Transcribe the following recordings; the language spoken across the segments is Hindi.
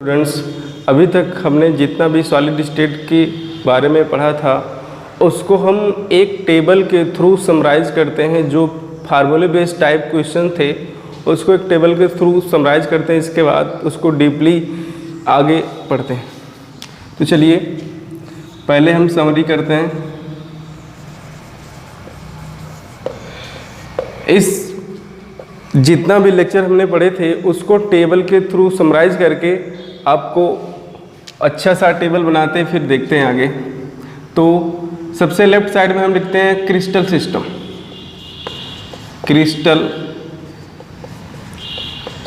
स्टूडेंट्स, अभी तक हमने जितना भी सॉलिड स्टेट के बारे में पढ़ा था उसको हम एक टेबल के थ्रू समराइज करते हैं। जो फार्मूले बेस्ड टाइप क्वेश्चन थे उसको एक टेबल के थ्रू समराइज करते हैं, इसके बाद उसको डीपली आगे पढ़ते हैं। तो चलिए पहले हम समरी करते हैं। इस जितना भी लेक्चर हमने पढ़े थे उसको टेबल के थ्रू समराइज करके आपको अच्छा सा टेबल बनाते हैं, फिर देखते हैं आगे। तो सबसे लेफ्ट साइड में हम लिखते हैं क्रिस्टल सिस्टम। क्रिस्टल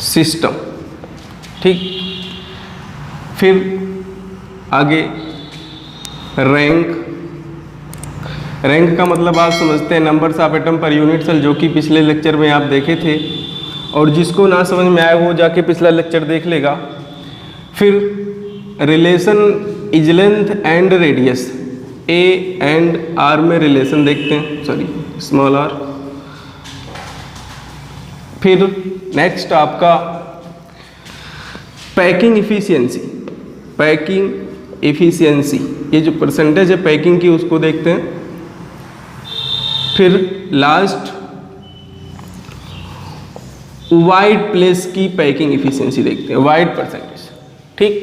सिस्टम, ठीक। फिर आगे रैंक। रैंक का मतलब आप समझते हैं numbers of atom per unit cell, जो कि पिछले लेक्चर में आप देखे थे, और जिसको ना समझ में आया वो जाके पिछला लेक्चर देख लेगा। फिर relation is length and radius, a and r में रिलेशन देखते हैं, सॉरी स्मॉल आर। फिर नेक्स्ट आपका पैकिंग इफिशियंसी। पैकिंग इफिशियंसी, ये जो परसेंटेज है पैकिंग की उसको देखते हैं। फिर लास्ट वाइड प्लेस की पैकिंग इफिशियंसी देखते हैं, वाइड परसेंटेज, ठीक।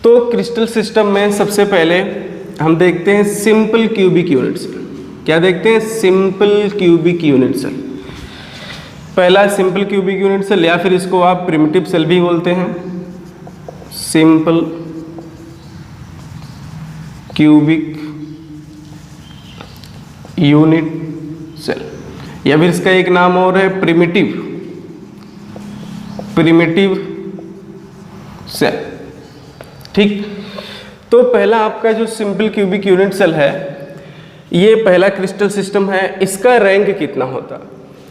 तो क्रिस्टल सिस्टम में सबसे पहले हम देखते हैं सिंपल क्यूबिक यूनिट सेल। क्या देखते हैं? Simple cubic unit cell. पहला सिंपल क्यूबिक यूनिट सेल, या फिर इसको आप प्रिमिटिव सेल भी बोलते हैं, सिंपल क्यूबिक यूनिट सेल, या फिर इसका एक नाम और है प्रिमिटिव सेल, ठीक। तो पहला आपका जो सिंपल क्यूबिक यूनिट सेल है, ये पहला क्रिस्टल सिस्टम है। इसका रैंक कितना होता है?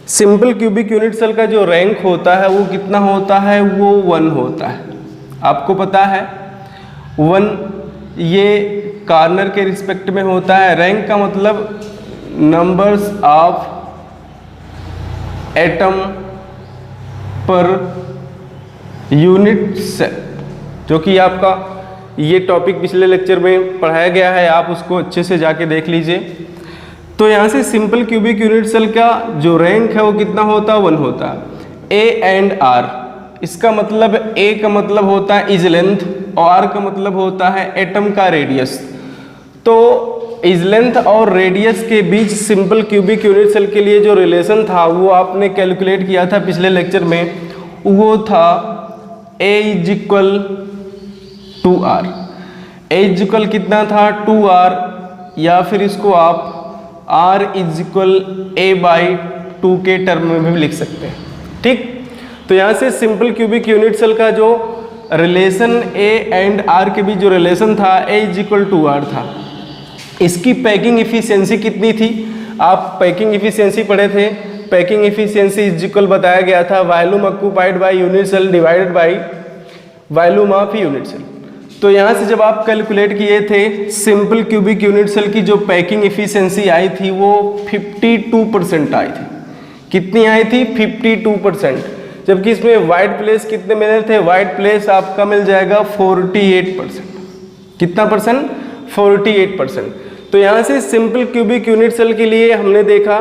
सिंपल क्यूबिक यूनिट सेल का जो रैंक होता है वो कितना होता है? वो 1 होता है। आपको पता है 1 ये कॉर्नर के रिस्पेक्ट में होता है। रैंक का मतलब numbers of atom per unit cell, जो कि आपका ये टॉपिक पिछले लेक्चर में पढ़ाया गया है, आप उसको अच्छे से जाके देख लीजिए। तो यहाँ से सिंपल क्यूबिक यूनिट सेल का जो रैंक है वो कितना होता है? 1 होता है। ए एंड आर, इसका मतलब ए का मतलब होता है इज लेंथ और आर का मतलब होता है एटम का रेडियस। तो इज लेंथ और रेडियस के बीच सिंपल क्यूबिक यूनिट सेल के लिए जो रिलेशन था वो आपने कैलकुलेट किया था पिछले लेक्चर में, वो था A is equal to R. A is equal कितना था? 2r, या फिर इसको आप r is equal a by 2 के टर्म में भी लिख सकते हैं, ठीक। तो यहाँ से सिंपल क्यूबिक यूनिट सेल का जो रिलेशन a एंड r के बीच जो रिलेशन था, a is equal to r था। इसकी पैकिंग इफिशियंसी कितनी थी? आप पैकिंग इफिशियंसी पढ़े थे। पैकिंग इफिशियंसी इज इक्वल बताया गया था volume occupied by unit cell divided by volume of unit cell. तो यहाँ से जब आप कैलकुलेट किए थे सिंपल क्यूबिक यूनिट सेल की जो पैकिंग इफिशियंसी आई थी वो 52% आई थी। कितनी आई थी? 52%। जबकि इसमें वाइड प्लेस कितने मिले थे? वाइड प्लेस आपका मिल जाएगा 48%। कितना परसेंट? 48%। तो यहाँ से सिंपल क्यूबिक यूनिट सेल के लिए हमने देखा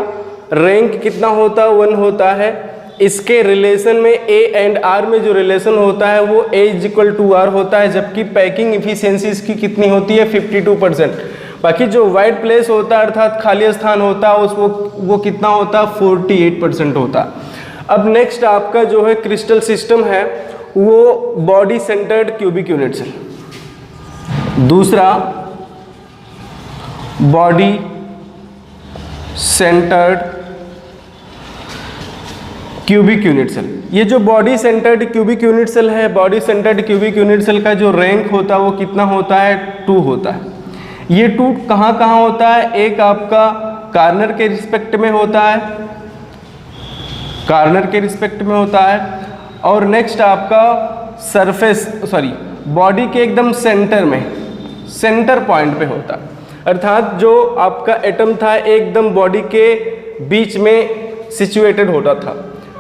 रैंक कितना होता है? 1 होता है। इसके रिलेशन में ए एंड आर में जो रिलेशन होता है वो ए इज इक्वल टू आर होता है, जबकि पैकिंग इफिशियंसी इसकी कितनी होती है? 52%। बाकी जो वाइड प्लेस होता है अर्थात खाली स्थान होता है उसको वो कितना होता है? 48% होता है। अब नेक्स्ट आपका जो है क्रिस्टल सिस्टम है वो body centred cubic unit cell. दूसरा body centred cubic unit cell. ये जो body centred cubic unit cell है, body centred cubic unit cell का जो रैंक होता है वो कितना होता है? 2 होता है। ये 2 कहाँ कहाँ होता है? एक आपका कॉर्नर के रिस्पेक्ट में होता है, कॉर्नर के रिस्पेक्ट में होता है, और नेक्स्ट आपका सरफेस बॉडी के एकदम सेंटर में, सेंटर पॉइंट पे होता है। अर्थात जो आपका एटम था एकदम बॉडी के बीच में सिचुएटेड होता था।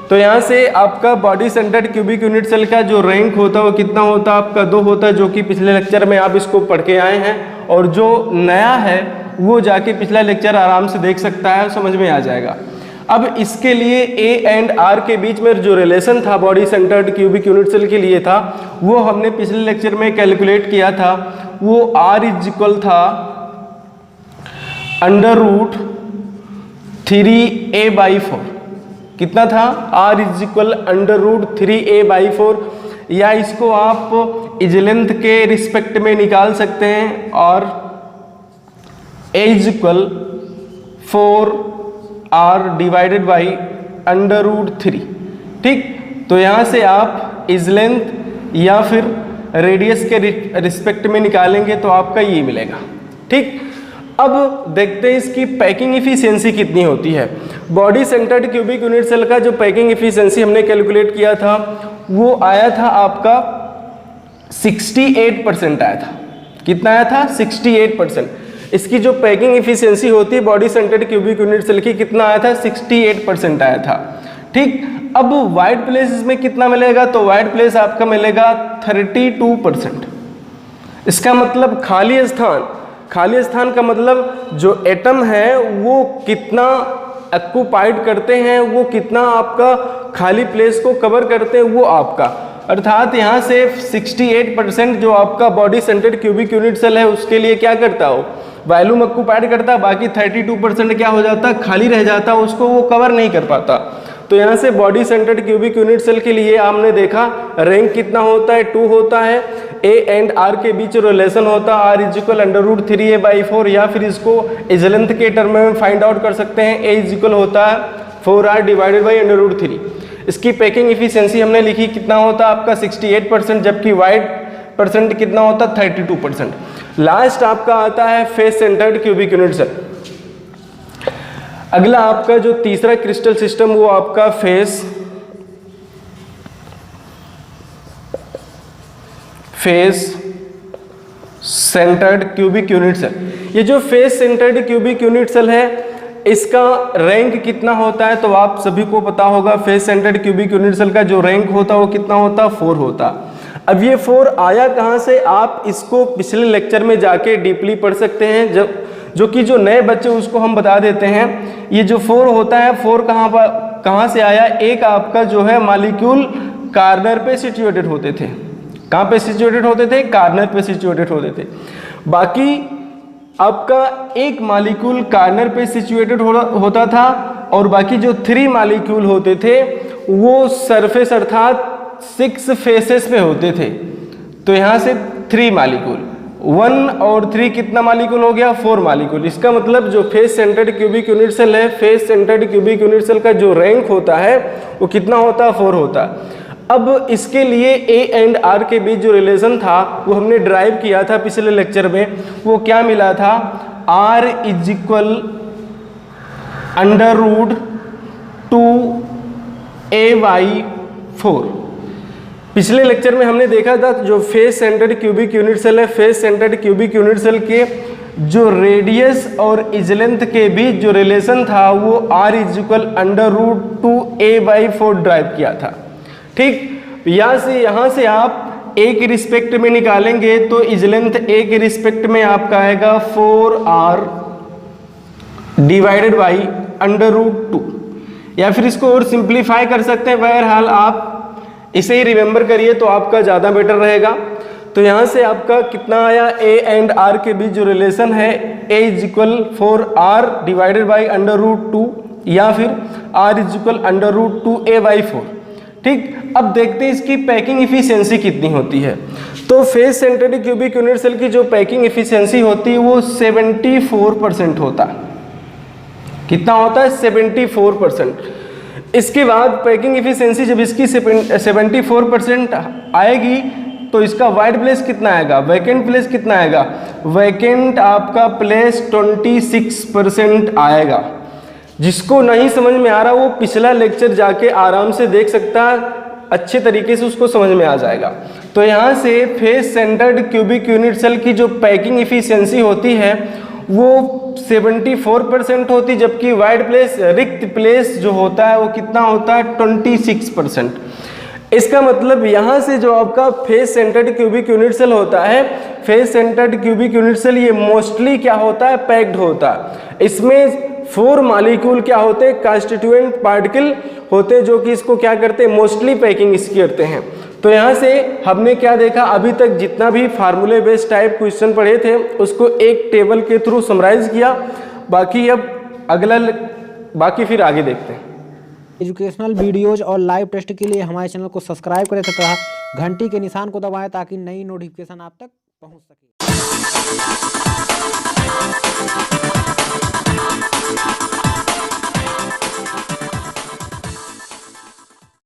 तो यहाँ से आपका body centred cubic unit cell का जो रैंक होता है वो कितना होता है आपका 2 होता है, जो कि पिछले लेक्चर में आप इसको पढ़ के आए हैं, और जो नया है वो जाके पिछला लेक्चर आराम से देख सकता है, समझ में आ जाएगा। अब इसके लिए ए एंड आर के बीच में जो रिलेशन था body centred cubic unit cell के लिए था, वो हमने पिछले लेक्चर में कैलकुलेट किया था। वो आर इज इक्वल था √3a/4। कितना था? r इज इक्वल √3a/4, या इसको आप इज लेंथ के रिस्पेक्ट में निकाल सकते हैं, और a is equal 4r divided by √3। ठीक, तो यहाँ से आप इज लेंथ या फिर रेडियस के रिस्पेक्ट में निकालेंगे तो आपका ये मिलेगा। ठीक, अब देखते हैं इसकी पैकिंग इफिशियंसी कितनी होती है। Body centred cubic unit cell का जो पैकिंग इफिशियंसी हमने कैलकुलेट किया था वो आया था आपका 68% आया था। कितना आया था? 68%। इसकी जो पैकिंग इफिशियंसी होती है body centred cubic unit cell की, कितना आया था? 68% आया था। ठीक, अब वाइट प्लेस इसमें कितना मिलेगा? तो वाइट प्लेस आपका मिलेगा 32%। इसका मतलब खाली स्थान, खाली स्थान का मतलब जो एटम है वो कितना ऑक्युपाइड करते हैं, वो कितना आपका खाली प्लेस को कवर करते हैं, वो आपका, अर्थात यहाँ से 68% जो आपका body centred cubic unit cell है उसके लिए क्या करता हो? वॉल्यूम ऑक्युपाइड करता, बाकी 32% क्या हो जाता? खाली रह जाता, उसको वो कवर नहीं कर पाता। तो यहाँ से body centred cubic unit cell के लिए हमने देखा रैंक कितना होता है? 2 होता है। ए एंड आर के बीच रिलेशन होता है r इज इक्वल √3a/4, या फिर इसको इज लेंथ के टर्म में फाइंड आउट कर सकते हैं। a इज इक्वल होता है 4r डिवाइडेड बाई √3। इसकी पैकिंग इफिशियंसी हमने लिखी, कितना होता है आपका? 68%, जबकि वाइट परसेंट कितना होता है? 32%। लास्ट आपका आता है face centred cubic unit cell. अगला आपका जो तीसरा क्रिस्टल सिस्टम वो आपका face centred cubic unit cell. ये जो face centred cubic unit cell है इसका रैंक कितना होता है? तो आप सभी को पता होगा face centred cubic unit cell का जो रैंक होता है वो कितना होता? 4 होता। अब ये 4 आया कहाँ से? आप इसको पिछले लेक्चर में जाके डीपली पढ़ सकते हैं, जो कि जो नए बच्चे उसको हम बता देते हैं। ये जो 4 होता है, 4 कहाँ से आया? एक आपका जो है मॉलिक्यूल कार्नर पे सिचुएटेड होते थे। कहाँ पे सिचुएटेड होते थे? कार्नर पे सिचुएटेड होते थे। बाकी आपका एक मॉलिक्यूल कार्नर पे सिचुएटेड होता था, और बाकी जो 3 मॉलिक्यूल होते थे वो सरफेस अर्थात 6 फेसेस पे होते थे। तो यहाँ से 3 मॉलिक्यूल, 1 और 3 कितना मॉलिक्यूल हो गया? 4 मॉलिक्यूल। इसका मतलब जो face centred cubic unit cell है, face centred cubic unit cell का जो रैंक होता है वो कितना होता है? 4 होता है। अब इसके लिए ए एंड आर के बीच जो रिलेशन था वो हमने ड्राइव किया था पिछले लेक्चर में। वो क्या मिला था? r is equal √2a/4। पिछले लेक्चर में हमने देखा था जो face centred cubic unit cell है, face centred cubic unit cell के जो रेडियस और इज लेंथ के बीच जो रिलेशन था वो r is equal √2a/4 drive किया था। ठीक, यहाँ से आप a के रिस्पेक्ट में निकालेंगे तो इज लेंथ a के रिस्पेक्ट में आपका आएगा 4r डिवाइडेड बाई √2, या फिर इसको और सिंप्लीफाई कर सकते हैं। बहरहाल आप इसे ही रिमेंबर करिए तो आपका ज़्यादा बेटर रहेगा। तो यहाँ से आपका कितना आया? a एंड r के बीच जो रिलेशन है a is equal 4r divided by √2, या फिर r इज इक्वल √2a/4। ठीक, अब देखते हैं इसकी पैकिंग इफिशियंसी कितनी होती है। तो face centred cubic unit cell की जो पैकिंग इफिशियंसी होती है वो 74% होता है। कितना होता है? 74%। इसके बाद पैकिंग इफिशियंसी जब इसकी 74% आएगी तो इसका वाइट प्लेस कितना आएगा? वैकेंट प्लेस कितना आएगा? वैकेंट आपका प्लेस 26% आएगा। जिसको नहीं समझ में आ रहा वो पिछला लेक्चर जाके आराम से देख सकता है, अच्छे तरीके से उसको समझ में आ जाएगा। तो यहाँ से face centred cubic unit cell की जो पैकिंग इफिशियंसी होती है वो 74% होती, जबकि वाइड प्लेस रिक्त प्लेस जो होता है वो कितना होता है 26%। इसका मतलब यहाँ से जो आपका face centred cubic unit cell होता है, face centred cubic unit cell ये मोस्टली क्या होता है, पैक्ड होता है। इसमें 4 मॉलिक्यूल क्या होते हैं, कांस्टिट्यूएंट पार्टिकल होते हैं, जो कि इसको क्या करते हैं, मोस्टली पैकिंग इसकी करते हैं। तो यहाँ से हमने क्या देखा, अभी तक जितना भी फार्मूले बेस्ड टाइप क्वेश्चन पढ़े थे उसको एक टेबल के थ्रू समराइज किया। बाकी अब बाकी फिर आगे देखते हैं। एजुकेशनल वीडियोज और लाइव टेस्ट के लिए हमारे चैनल को सब्सक्राइब करें तथा घंटी के निशान को दबाएं ताकि नई नोटिफिकेशन आप तक पहुंच सके।